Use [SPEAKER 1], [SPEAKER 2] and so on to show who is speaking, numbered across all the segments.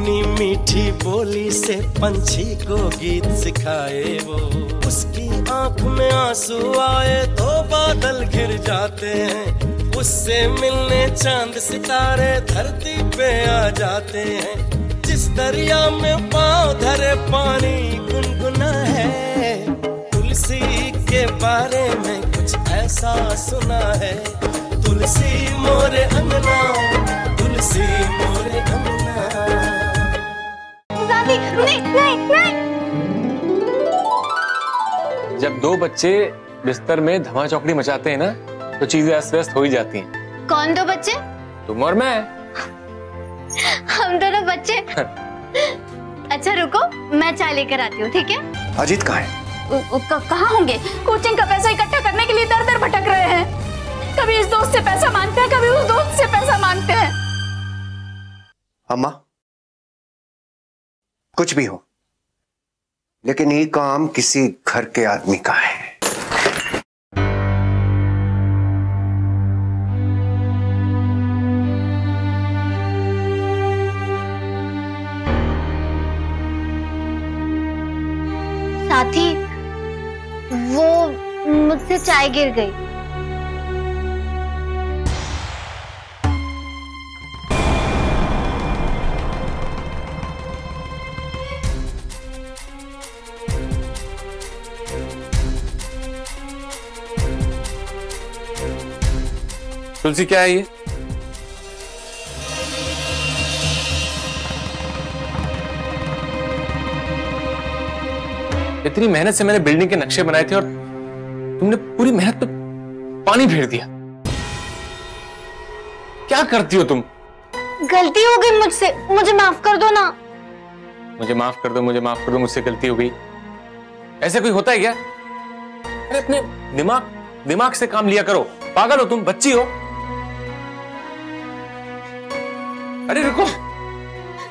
[SPEAKER 1] अपनी मीठी बोली से पंछी को गीत सिखाए वो। उसकी आंख में आंसू आए तो बादल घिर जाते हैं, उससे मिलने चांद सितारे धरती पे आ जाते हैं। जिस दरिया में पांव धरे पानी गुनगुना है, तुलसी के बारे में कुछ ऐसा सुना है। तुलसी मोरे अंगना, तुलसी मोरे अंगना।
[SPEAKER 2] नहीं, नहीं, नहीं।
[SPEAKER 3] जब दो बच्चे बिस्तर में धमा चौकड़ी मचाते हैं ना, तो चीजें अस्त व्यस्त हो ही जाती हैं।
[SPEAKER 2] कौन दो बच्चे?
[SPEAKER 3] तुम और मैं।
[SPEAKER 2] हम दोनों बच्चे। अच्छा रुको, मैं चाय लेकर आती हूँ, ठीक है?
[SPEAKER 4] अजीत कहाँ है?
[SPEAKER 5] कहाँ होंगे? कोचिंग का पैसा इकट्ठा करने के लिए दर दर भटक रहे हैं। कभी इस दोस्त से पैसा मांगते हैं, कभी उस दोस्त से पैसा मांगते हैं।
[SPEAKER 4] अम्मा, कुछ भी हो, लेकिन ये काम किसी घर के आदमी का है।
[SPEAKER 2] साथी, वो मुझसे चाय गिर गई।
[SPEAKER 3] तुलसी, क्या है ये? इतनी मेहनत से मैंने बिल्डिंग के नक्शे बनाए थे और तुमने पूरी मेहनत पे पानी फेर दिया। क्या करती हो तुम?
[SPEAKER 2] गलती हो गई मुझसे, मुझे माफ कर दो ना।
[SPEAKER 3] मुझे माफ कर दो, मुझे माफ कर दो, मुझसे गलती हो गई। ऐसे कोई होता है क्या? अरे अपने दिमाग से काम लिया करो। पागल हो तुम? बच्ची हो? अरे रुको।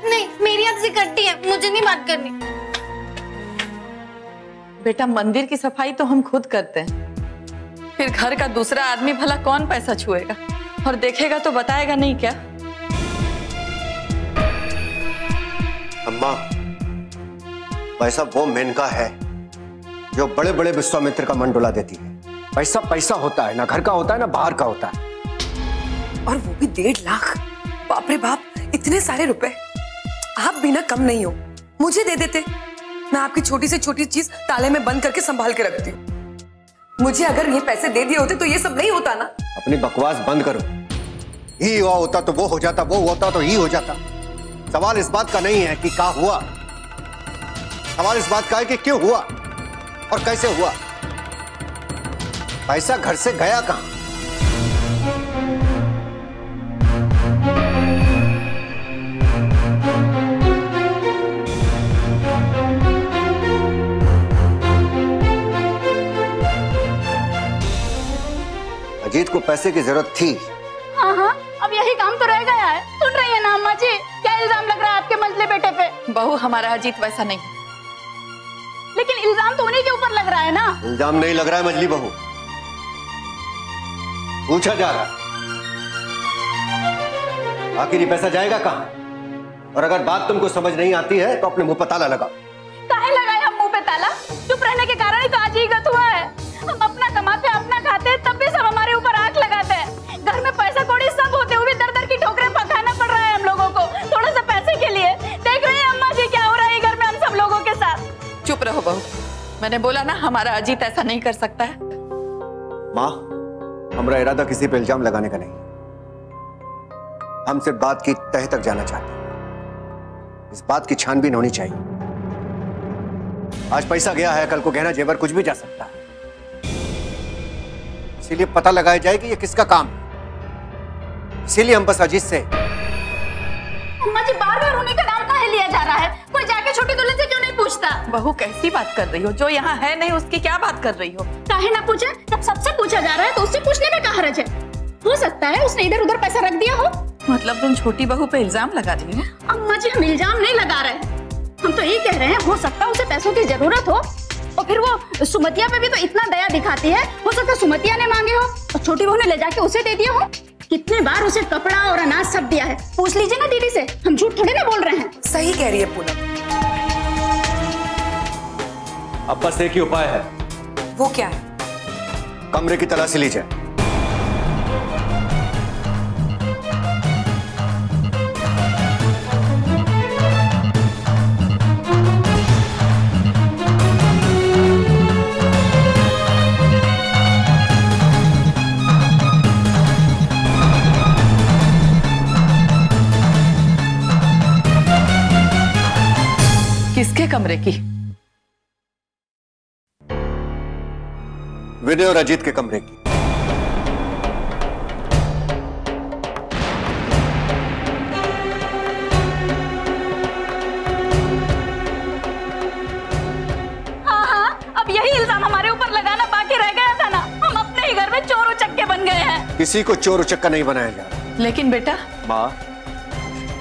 [SPEAKER 2] नहीं, मेरी आपसे कट्टी है, मुझे नहीं बात करनी।
[SPEAKER 5] बेटा, मंदिर की सफाई तो हम खुद करते हैं, फिर घर का दूसरा आदमी भला कौन पैसा छुएगा? और देखेगा तो बताएगा नहीं क्या?
[SPEAKER 4] अम्मा, पैसा वो मेनका है जो बड़े बड़े विश्वामित्र का मन डुला देती है। पैसा पैसा होता है, ना घर का होता है ना बाहर का होता है।
[SPEAKER 6] और वो भी 1.5 लाख। बाप रे बाप, इतने सारे रुपए। आप भी ना कम नहीं हो, मुझे दे देते। मैं आपकी छोटी से छोटी चीज ताले में बंद करके संभाल के रखती हूँ। मुझे अगर ये पैसे दे दिए होते तो ये सब नहीं होता ना।
[SPEAKER 4] अपनी बकवास बंद करो। ही हुआ होता तो वो हो जाता, वो होता तो ही हो जाता। सवाल इस बात का नहीं है कि क्या हुआ, सवाल इस बात का है कि क्यों हुआ और कैसे हुआ। पैसा घर से गया कहां? अजीत को पैसे की जरूरत थी।
[SPEAKER 5] हाँ हाँ, अब यही काम तो रह गया है। सुन रही है ना अम्मा जी, क्या इल्जाम लग रहा है आपके मंझले बेटे पे? बहू, हमारा अजीत वैसा नहीं, लेकिन इल्जाम तो उन्हीं के ऊपर लग रहा है ना।
[SPEAKER 4] इल्जाम नहीं लग रहा है मजली बहू, पूछा जा रहा है आखिर ये पैसा जाएगा कहां? और अगर बात तुमको समझ नहीं आती है तो अपने मुंह पे ताला लगाओ।
[SPEAKER 5] काहे लगाए हम मुंह पे ताला? चुप रहने के कारण ही तो आज ये गत हुआ है। हम अपना कमाते अपना खाते, तब भी सब हमारे ऊपर आंख लगाते हैं। घर में पैसा कौड़ी सब होते हुए दर दर की ठोकरें खाना पड़ रहा है हम लोगों को, थोड़ा सा पैसे के लिए। देख रही है अम्मा जी क्या हो रहा है घर में हम सब लोगों के साथ। चुप रहो बहू, मैंने बोला ना हमारा अजीत ऐसा नहीं कर सकता है।
[SPEAKER 4] माँ, हमारा इरादा किसी पे इल्जाम लगाने का नहीं, हम सिर्फ बात की तह तक जाना चाहते हैं। इस बात की छानबीन होनी चाहिए। आज पैसा गया है, कल को गहना जेवर कुछ भी जा सकता है, इसीलिए पता लगाया जाए कि ये किसका काम है। इसीलिए हम बस अजीत से।
[SPEAKER 5] अम्मा जी, बार बार उन्हीं का नाम काहे लिया जा रहा है? कोई जाके छोटी दुल्हन से क्यों नहीं पूछता? बहू, कैसी बात कर रही हो? जो यहाँ है नहीं उसकी क्या बात कर रही हो? काहे ना पूछे? जब सबसे पूछा जा रहा है तो उससे पूछने में क्या हर्ज है? हो सकता है उसने इधर उधर पैसा रख दिया हो। मतलब तुम छोटी बहू पे इल्जाम लगा रही हो? अम्मा जी, हम इल्जाम नहीं लगा रहे हैं, हम तो ये कह रहे हैं हो सकता है उसे पैसों की जरूरत हो और फिर वो सुमतिया पे भी तो इतना दया दिखाती है, हो सकता है सुमतिया ने मांगे हो और छोटी बहू ने ले जाके उसे दे दिया हो। कितने बार उसे कपड़ा और अनाज सब दिया है, पूछ लीजिए ना दीदी से, हम झूठ थोड़े ना बोल रहे हैं।
[SPEAKER 6] सही कह रही है पूनम।
[SPEAKER 4] अब बस एक ही उपाय है।
[SPEAKER 6] वो क्या है?
[SPEAKER 4] कमरे की तलाशी लीजिए।
[SPEAKER 6] किसके कमरे की?
[SPEAKER 4] विनय और अजीत के कमरे की।
[SPEAKER 5] हाँ, अब यही इल्जाम हमारे ऊपर लगाना बाकी रह गया था ना। हम अपने ही घर में चोर उचक्के बन गए हैं।
[SPEAKER 4] किसी को चोर उचक्का नहीं बनाया जा रहा।
[SPEAKER 6] लेकिन बेटा,
[SPEAKER 4] माँ,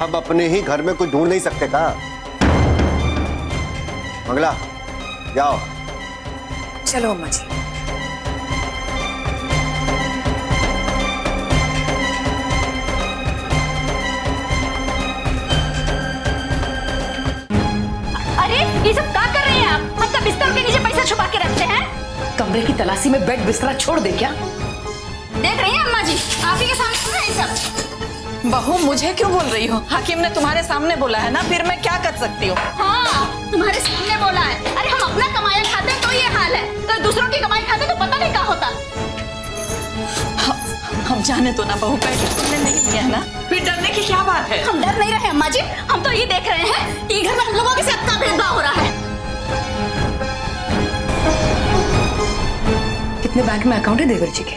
[SPEAKER 4] हम अपने ही घर में कोई ढूंढ नहीं सकते का? मंगला, जाओ।
[SPEAKER 6] चलो अम्मा जी।
[SPEAKER 5] अरे ये सब क्या कर रहे हैं आप? मतलब बिस्तर के नीचे पैसा छुपा के रखते हैं?
[SPEAKER 6] कमरे की तलाशी में बेड बिस्तरा छोड़ दे क्या?
[SPEAKER 5] देख रही हैं अम्मा जी, आप ही के सामने सुन रहे हैं सब।
[SPEAKER 6] बहू, मुझे क्यों बोल रही हो? हाकिम ने तुम्हारे सामने बोला है ना, फिर मैं क्या कर सकती हूँ?
[SPEAKER 5] हाँ, तुम्हारे सामने बोला है। अरे हम अपना कमाया खाते हैं तो ये हाल है, तो दूसरों की कमाई खाते तो पता नहीं क्या होता।
[SPEAKER 6] हम जाने तो ना बहू, पैसे तुमने नहीं दिए है ना, फिर डरने की क्या बात है?
[SPEAKER 5] हम डर नहीं रहे अम्मा जी, हम तो ये देख रहे हैं कि घर में हम लोगों के साथ क्या भेदभाव हो रहा है।
[SPEAKER 6] कितने बैंक में अकाउंट है देवर जी के?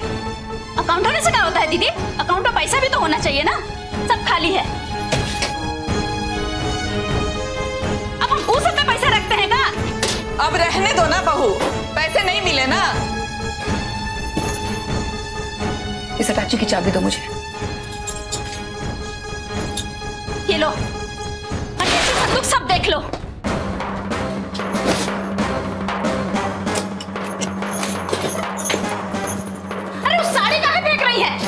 [SPEAKER 5] अकाउंट होने से क्या होता है दीदी? अकाउंट में पैसा भी तो होना चाहिए ना, सब खाली है। अब हम उस सब में पैसे रखते हैं का?
[SPEAKER 6] अब रहने दो ना बहू, पैसे नहीं मिले ना। इस अटैची की चाबी दो मुझे।
[SPEAKER 5] ये लो, संदूक सब देख लो। अरे उस साड़ी कहाँ फेंक रही है?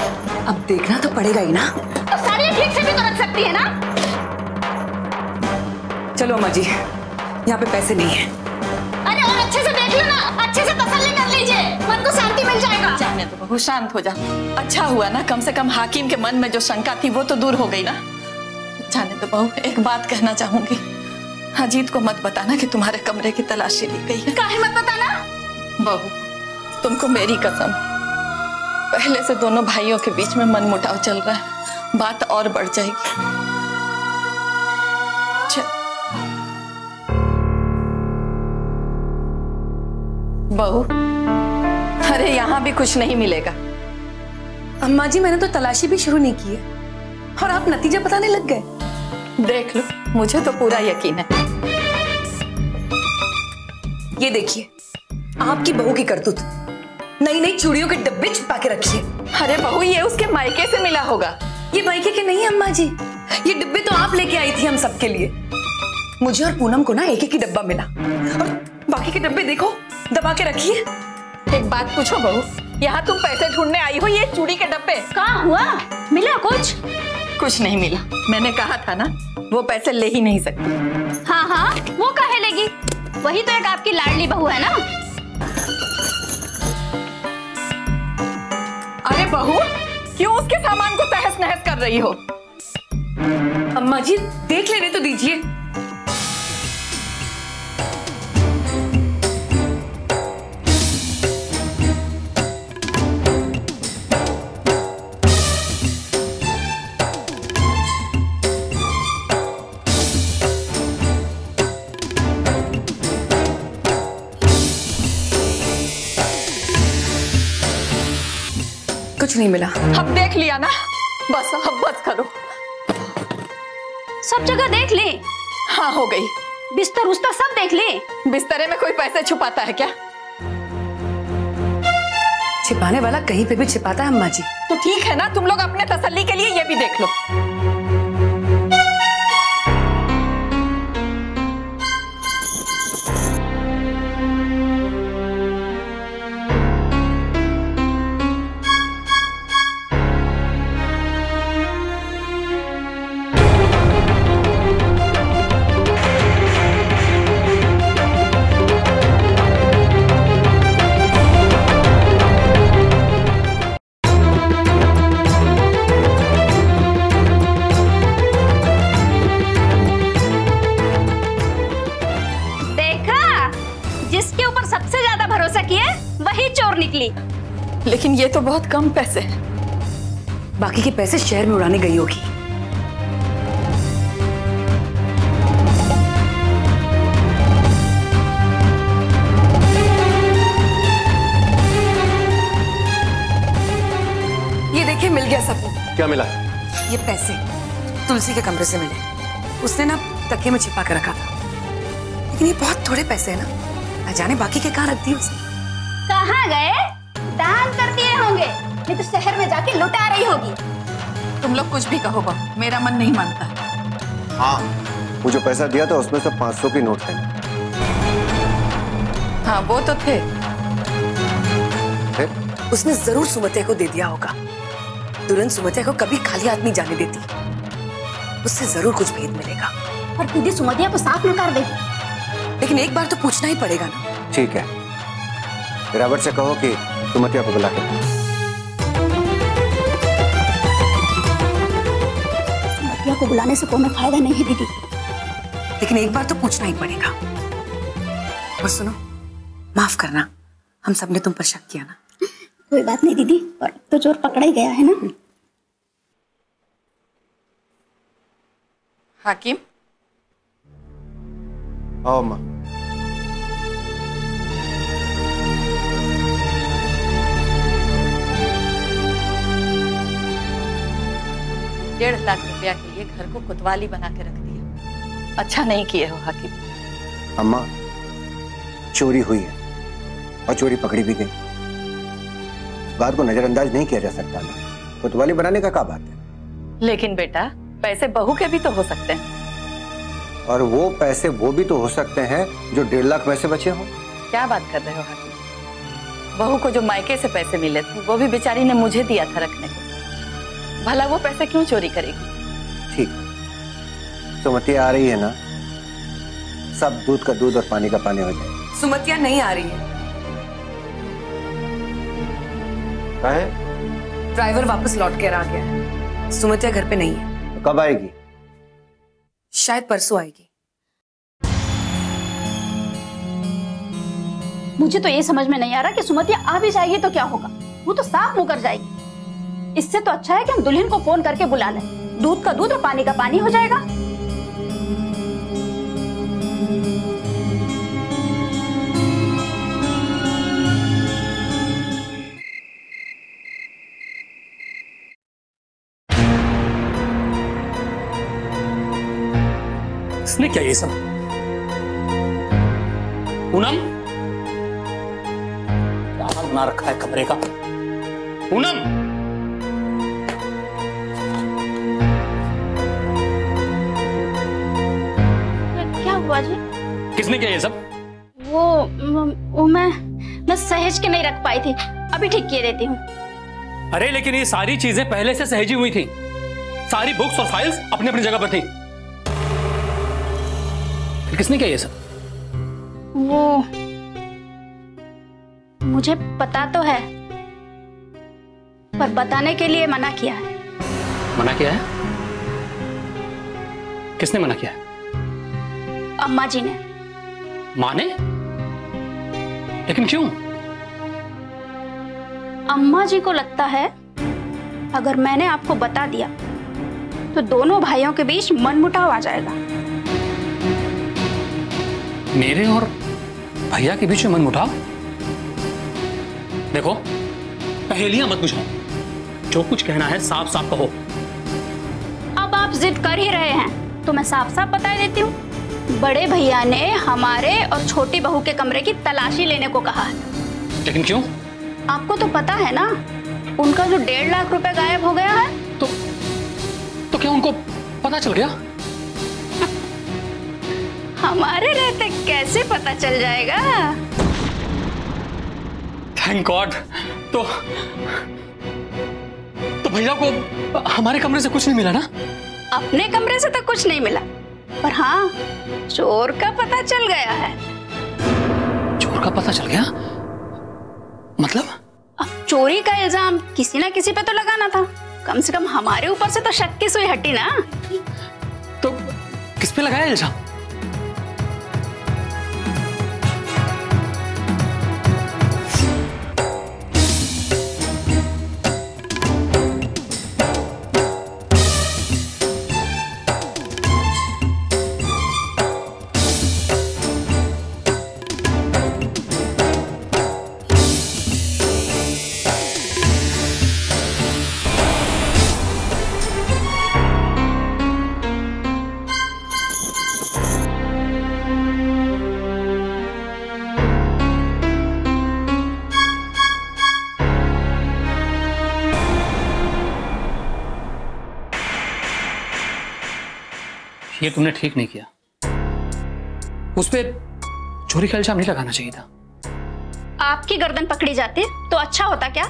[SPEAKER 6] अब देखना तो पड़ेगा ही ना।
[SPEAKER 5] तो साड़ी ठीक से भी तो रख सकती है ना।
[SPEAKER 6] चलो अम्मा जी, यहाँ पे पैसे नहीं है।
[SPEAKER 5] अरे और अच्छे से देख लो ना, अच्छे से तसल्ली कर लीजिए, मन को शांति मिल जाएगा।
[SPEAKER 6] जाने दो बहू, शांत हो जा। अच्छा हुआ ना, कम से कम हाकिम के मन में जो शंका थी वो तो दूर हो गई ना। जाने दो बहू, एक बात कहना चाहूंगी, अजीत को मत बताना कि तुम्हारे कमरे की तलाशी ली गई है।
[SPEAKER 5] काहे मत बताना?
[SPEAKER 6] बहू, तुमको मेरी कसम, पहले से दोनों भाइयों के बीच में मनमुटाव चल रहा है, बात और बढ़ जाएगी। बहू, अरे यहाँ भी कुछ नहीं मिलेगा।
[SPEAKER 7] अम्मा जी, मैंने तो तलाशी भी शुरू नहीं की है और आप नतीजा बताने लग गए।
[SPEAKER 6] देख लो, मुझे तो पूरा यकीन है।
[SPEAKER 7] ये देखिए, आपकी बहू की करतूत, नई नई चूड़ियों के डब्बे छुपा के रखी है।
[SPEAKER 6] अरे बहू, ये उसके मायके से मिला होगा।
[SPEAKER 7] ये मायके के नहीं अम्मा जी, ये डिब्बे तो आप लेके आई थी हम सबके लिए। मुझे और पूनम को ना एक एक ही डब्बा मिला और बाकी के डब्बे देखो दबा के रखी है।
[SPEAKER 6] एक बात पूछो बहू, यहाँ तुम पैसे ढूंढने आई हो, ये चूड़ी के डब्बे
[SPEAKER 5] कहाँ हुआ? मिला कुछ?
[SPEAKER 6] कुछ नहीं मिला। मैंने कहा था ना, वो पैसे ले ही नहीं सकती।
[SPEAKER 5] हाँ हाँ, वो काहे लेगी? वही तो एक आपकी लाडली बहू है ना।
[SPEAKER 6] अरे बहू, क्यों उसके सामान को तहस नहस कर रही हो?
[SPEAKER 7] अम्मा जी, देख लेने तो दीजिए। कुछ नहीं मिला।
[SPEAKER 6] अब देख लिया ना, बस अब बस करो।
[SPEAKER 5] सब जगह देख ले।
[SPEAKER 6] हाँ, हो गई।
[SPEAKER 5] बिस्तर उस्तर सब देख ले।
[SPEAKER 6] बिस्तरे में कोई पैसे छुपाता है क्या?
[SPEAKER 7] छिपाने वाला कहीं पे भी छिपाता है अम्मा जी।
[SPEAKER 6] तो ठीक है ना, तुम लोग अपने तसल्ली के लिए ये भी देख लो।
[SPEAKER 5] लेकिन ये तो बहुत कम पैसे हैं।
[SPEAKER 7] बाकी के पैसे शहर में उड़ाने गई होगी। ये देखिए, मिल गया सबको।
[SPEAKER 4] क्या मिला?
[SPEAKER 7] ये पैसे तुलसी के कमरे से मिले। उसने ना तकिए में छिपा कर रखा था, लेकिन ये बहुत थोड़े पैसे हैं ना, न जाने बाकी के कहाँ रख दिए उसने।
[SPEAKER 5] कहाँ गए? दान कर दिए होंगे, नहीं तो शहर में जाके लुटा रही होगी। तुम लोग कुछ भी कहो बहू, मेरा मन नहीं मानता।
[SPEAKER 4] हाँ, वो जो पैसा दिया था उसमें से 500 की नोट थे।
[SPEAKER 5] हाँ वो तो थे।
[SPEAKER 4] फिर?
[SPEAKER 7] उसने जरूर सुमतिया को दे दिया होगा। तुरंत सुमतिया को कभी खाली हाथ नहीं जाने देती। उससे जरूर कुछ भेद मिलेगा।
[SPEAKER 5] और दीदी सुमतिया को साफ नकार देगी।
[SPEAKER 7] लेकिन एक बार तो पूछना ही पड़ेगा ना।
[SPEAKER 4] ठीक है, रावत से कहो कि सुमतिया को बुला के।
[SPEAKER 5] सुमतिया को बुलाने से कोई फायदा नहीं है दीदी।
[SPEAKER 7] लेकिन एक बार तो पूछना ही पड़ेगा। और सुनो, माफ करना, हम सबने तुम पर शक किया ना।
[SPEAKER 5] कोई बात नहीं दीदी, और तो चोर पकड़ा ही गया है ना। हाकिम,
[SPEAKER 4] आओ माँ।
[SPEAKER 5] 1.5 लाख रुपया के लिए घर को कोतवाली बना के रख दिया। अच्छा नहीं किए हो हाकिम।
[SPEAKER 4] अम्मा, चोरी हुई है और चोरी पकड़ी भी गई। इस बात को नजरअंदाज नहीं किया जा सकता ना। कोतवाली बनाने का क्या बात है?
[SPEAKER 5] लेकिन बेटा, पैसे बहू के भी तो हो सकते हैं।
[SPEAKER 4] और वो पैसे वो भी तो हो सकते हैं जो 1.5 लाख पैसे बचे हो।
[SPEAKER 5] क्या बात कर रहे हो हाकिम? बहू को जो मायके से पैसे मिले थे वो भी बेचारी ने मुझे दिया था रखने को। भला वो पैसे क्यों चोरी करेगी?
[SPEAKER 4] ठीक, सुमतिया आ रही है ना, सब दूध का दूध और पानी का पानी हो जाए।
[SPEAKER 7] सुमतिया नहीं आ रही है। ड्राइवर वापस लौट कर आ गया है। सुमतिया घर पे नहीं है।
[SPEAKER 4] तो कब आएगी?
[SPEAKER 7] शायद परसों आएगी।
[SPEAKER 5] मुझे तो ये समझ में नहीं आ रहा कि सुमतिया आ भी जाएगी तो क्या होगा। वो तो साफ मुकर जाएगी। इससे तो अच्छा है कि हम दुल्हन को फोन करके बुला लें। दूध का दूध और पानी का पानी हो जाएगा।
[SPEAKER 8] इसने क्या ये सब? पूनम, क्या हाल बना रखा है कमरे का? पूनम,
[SPEAKER 2] क्या हुआ जी?
[SPEAKER 8] किसने किया ये सब?
[SPEAKER 2] वो मैं सहेज के नहीं रख पाई थी, अभी ठीक किए देती हूँ।
[SPEAKER 8] अरे लेकिन ये सारी चीजें पहले से सहेजी हुई थी। सारी बुक्स और फाइल्स अपनी अपनी जगह पर थी। किसने किया ये सब?
[SPEAKER 2] वो मुझे पता तो है, पर बताने के लिए मना किया है।
[SPEAKER 8] मना किया है? किसने मना किया है?
[SPEAKER 2] अम्मा जी ने।
[SPEAKER 8] माँ ने? लेकिन क्यों?
[SPEAKER 2] अम्मा जी को लगता है अगर मैंने आपको बता दिया तो दोनों भाइयों के बीच मनमुटाव आ जाएगा।
[SPEAKER 8] मेरे और भैया के बीच में मनमुटाव? देखो, पहेलियां मत बुझाओ। जो कुछ कहना है साफ साफ कहो।
[SPEAKER 2] अब आप जिद कर ही रहे हैं तो मैं साफ साफ बता देती हूँ। बड़े भैया ने हमारे और छोटी बहू के कमरे की तलाशी लेने को कहा है।
[SPEAKER 8] लेकिन क्यों?
[SPEAKER 2] आपको तो पता है ना, उनका जो 1.5 लाख रुपए गायब हो गया है।
[SPEAKER 8] तो क्या उनको पता चल गया?
[SPEAKER 2] हमारे रहते कैसे पता चल जाएगा?
[SPEAKER 8] Thank God. तो भैया को हमारे कमरे से कुछ नहीं मिला ना?
[SPEAKER 2] अपने कमरे से तो कुछ नहीं मिला, पर हाँ, चोर का पता चल गया है।
[SPEAKER 8] चोर का पता चल गया? मतलब?
[SPEAKER 2] अब चोरी का इल्जाम किसी ना किसी पे तो लगाना था। कम से कम हमारे ऊपर से तो शक की सुई हटी ना।
[SPEAKER 8] तो किस पे लगाया इल्जाम? ये तुमने ठीक नहीं किया। उस पे चोरी का इल्जाम नहीं लगाना चाहिए था।
[SPEAKER 2] आपकी गर्दन पकड़ी जाती तो अच्छा होता क्या?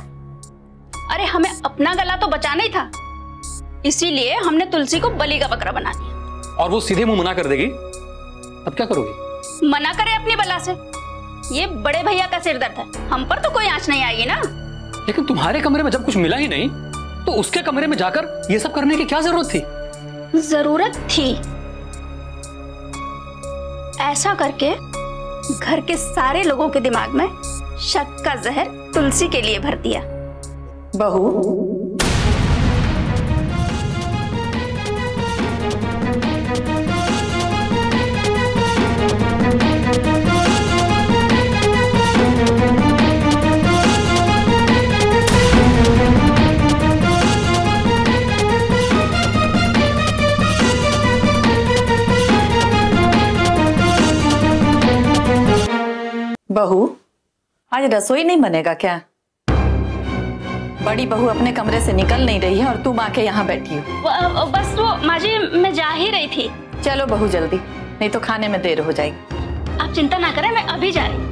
[SPEAKER 2] अरे हमें अपना गला तो बचाना ही था, इसीलिए हमने तुलसी को बलि का बकरा बना दिया।
[SPEAKER 8] और वो सीधे मुंह मना कर देगी, अब क्या करोगी?
[SPEAKER 2] मना करे अपनी बला से। ये बड़े भैया का सिरदर्द है, हम पर तो कोई आंच नहीं आएगी ना।
[SPEAKER 8] लेकिन तुम्हारे कमरे में जब कुछ मिला ही नहीं तो उसके कमरे में जाकर ये सब करने की क्या जरूरत थी?
[SPEAKER 2] जरूरत थी। ऐसा करके घर के सारे लोगों के दिमाग में शक का जहर तुलसी के लिए भर दिया।
[SPEAKER 9] बहू, बहू, आज रसोई नहीं बनेगा क्या? बड़ी बहू अपने कमरे से निकल नहीं रही है और तुम आके यहाँ बैठी हो।
[SPEAKER 2] बस वो माँ जी, मैं जा ही रही थी।
[SPEAKER 9] चलो बहू जल्दी, नहीं तो खाने में देर हो जाएगी।
[SPEAKER 2] आप चिंता ना करें, मैं अभी जा रही हूँ।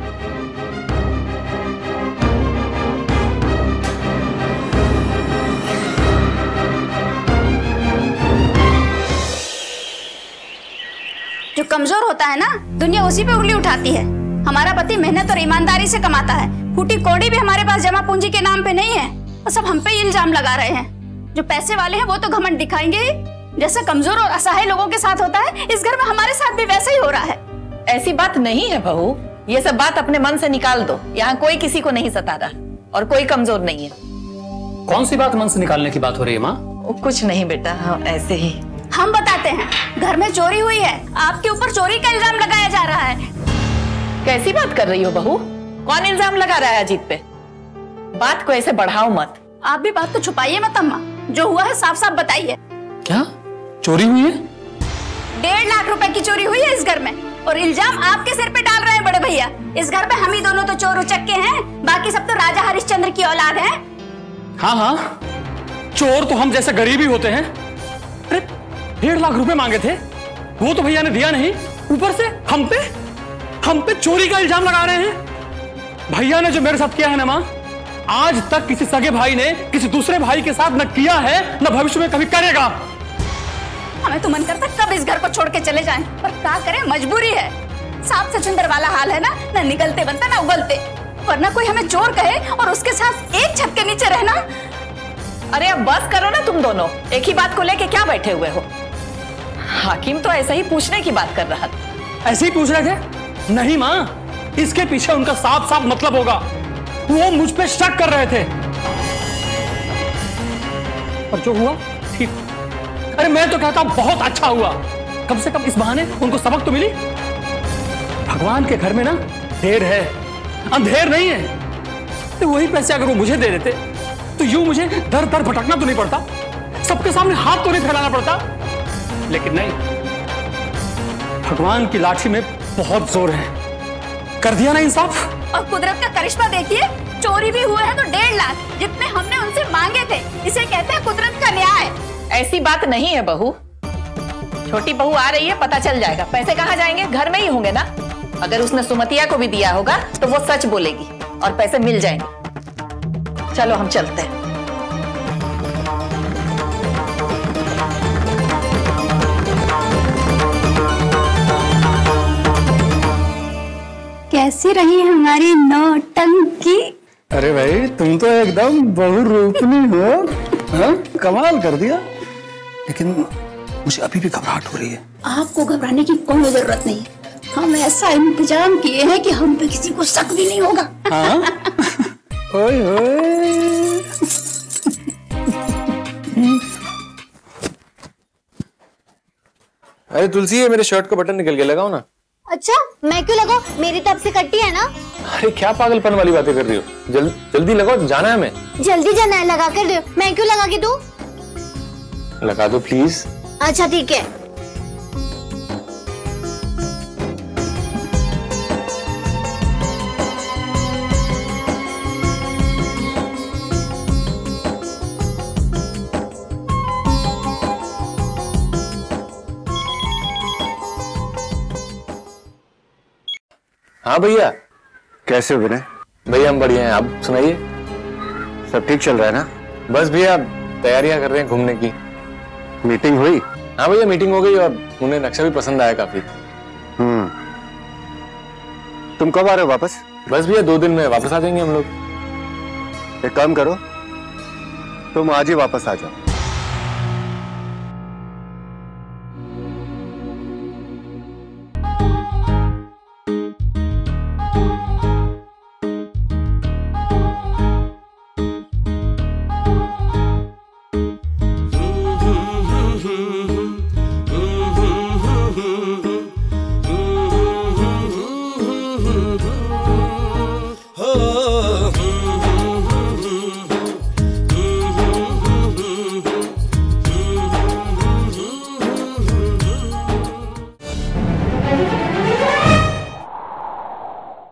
[SPEAKER 2] जो कमजोर होता है ना, दुनिया उसी पे उंगली उठाती है। हमारा पति मेहनत और ईमानदारी से कमाता है, फूटी कौड़ी भी हमारे पास जमा पूंजी के नाम पे नहीं है, और सब हम पे इल्जाम लगा रहे हैं। जो पैसे वाले हैं वो तो घमंड दिखाएंगे ही। जैसा कमजोर और असहाय लोगों के साथ होता है, इस घर में हमारे साथ भी वैसा ही हो रहा है।
[SPEAKER 9] ऐसी बात नहीं है बहू, ये सब बात अपने मन से निकाल दो। यहाँ कोई किसी को नहीं सता रहा और कोई कमजोर नहीं है।
[SPEAKER 8] कौन सी बात मन से निकालने की बात हो रही है माँ?
[SPEAKER 9] कुछ नहीं बेटा, हाँ, ऐसे ही।
[SPEAKER 2] हम बताते हैं, घर में चोरी हुई है, आपके ऊपर चोरी का इल्जाम लगाया जा रहा है।
[SPEAKER 9] कैसी बात कर रही हो बहू? कौन इल्जाम लगा रहा है अजीत पे? बात को ऐसे बढ़ाओ मत।
[SPEAKER 2] आप भी बात तो छुपाइए मत अम्मा, जो हुआ है साफ साफ बताइए।
[SPEAKER 8] क्या चोरी हुई है?
[SPEAKER 2] 1.5 लाख रुपए की चोरी हुई है इस घर में, और इल्जाम आपके सिर पे डाल रहे हैं बड़े भैया। इस घर पे हम ही दोनों तो चोर उचक्के हैं, बाकी सब तो राजा हरिश्चंद्र की औलाद है।
[SPEAKER 8] हाँ हाँ, चोर तो हम जैसे गरीब ही होते हैं। अरे 1.5 लाख रुपए मांगे थे, वो तो भैया ने दिया नहीं, ऊपर से हम पे चोरी का इल्जाम लगा रहे हैं। भैया ने जो मेरे साथ किया है ना माँ, आज तक किसी सगे भाई ने किसी दूसरे भाई के साथ न किया है, न भविष्य में कभी करेगा।
[SPEAKER 2] हमें तो मन करता कब इस घर को छोड़ के चले जाएं, पर क्या करें, मजबूरी है। सांप सचुंदर वाला हाल है ना निकलते बनता ना उगलते। वरना कोई हमें चोर कहे और उसके साथ एक छत के नीचे रहना।
[SPEAKER 9] अरे अब बस करो ना, तुम दोनों एक ही बात को लेके क्या बैठे हुए हो? हाकिम तो ऐसे ही पूछने की बात कर रहा था।
[SPEAKER 8] ऐसे ही पूछ रहे थे? नहीं माँ, इसके पीछे उनका साफ साफ मतलब होगा। वो मुझ पे शक कर रहे थे, और जो हुआ ठीक। अरे मैं तो कहता हूं बहुत अच्छा हुआ, कम से कम इस बहाने उनको सबक तो मिली। भगवान के घर में ना देर है, अंधेर नहीं है। तो वही पैसे अगर वो मुझे दे देते तो यूं मुझे दर दर भटकना तो नहीं पड़ता, सबके सामने हाथ तो नहीं फैलाना पड़ता। लेकिन नहीं, भगवान की लाठी में बहुत जोर है, कर दिया ना इंसाफ।
[SPEAKER 2] और कुदरत का करिश्मा देखिए, चोरी भी हुआ है तो 1.5 लाख, जितने हमने उनसे मांगे थे। इसे कहते हैं कुदरत का न्याय।
[SPEAKER 9] ऐसी बात नहीं है बहू, छोटी बहू आ रही है, पता चल जाएगा। पैसे कहाँ जाएंगे? घर में ही होंगे ना। अगर उसने सुमतिया को भी दिया होगा तो वो सच बोलेगी और पैसे मिल जाएंगे। चलो हम चलते हैं।
[SPEAKER 2] कैसी रही हमारी नौटंकी?
[SPEAKER 10] अरे भाई तुम तो एकदम बहुरूपनी हो, हाँ? कमाल कर दिया। लेकिन मुझे अभी भी घबराहट हो रही है।
[SPEAKER 2] आपको घबराने की कोई जरूरत नहीं है, हम ऐसा इंतजाम किए हैं कि हम पे किसी को शक भी नहीं होगा।
[SPEAKER 10] हाँ? ओए ओए।
[SPEAKER 3] अरे तुलसी, ये मेरे शर्ट का बटन निकल गया, लगाओ ना।
[SPEAKER 11] अच्छा, मैं क्यों लगाऊं? मेरी तरफ से कट्टी है ना।
[SPEAKER 3] अरे क्या पागलपन वाली बातें कर रही हो, जल्दी लगाओ, जाना है हमें।
[SPEAKER 11] जल्दी जाना है, लगा कर दो। मैं क्यों लगा के दूं?
[SPEAKER 3] लगा दो प्लीज।
[SPEAKER 11] अच्छा ठीक है।
[SPEAKER 3] हाँ भैया।
[SPEAKER 4] कैसे हो विनय?
[SPEAKER 3] भैया हम बढ़िया हैं, आप सुनाइए।
[SPEAKER 4] सब ठीक चल रहा है ना?
[SPEAKER 3] बस भैया तैयारियां कर रहे हैं घूमने की।
[SPEAKER 4] मीटिंग हुई?
[SPEAKER 3] हाँ भैया मीटिंग हो गई और उन्हें नक्शा भी पसंद आया काफी।
[SPEAKER 4] तुम कब आ रहे हो वापस?
[SPEAKER 3] बस भैया 2 दिन में वापस आ जाएंगे हम लोग।
[SPEAKER 4] एक काम करो, तुम आज ही वापस आ जाओ।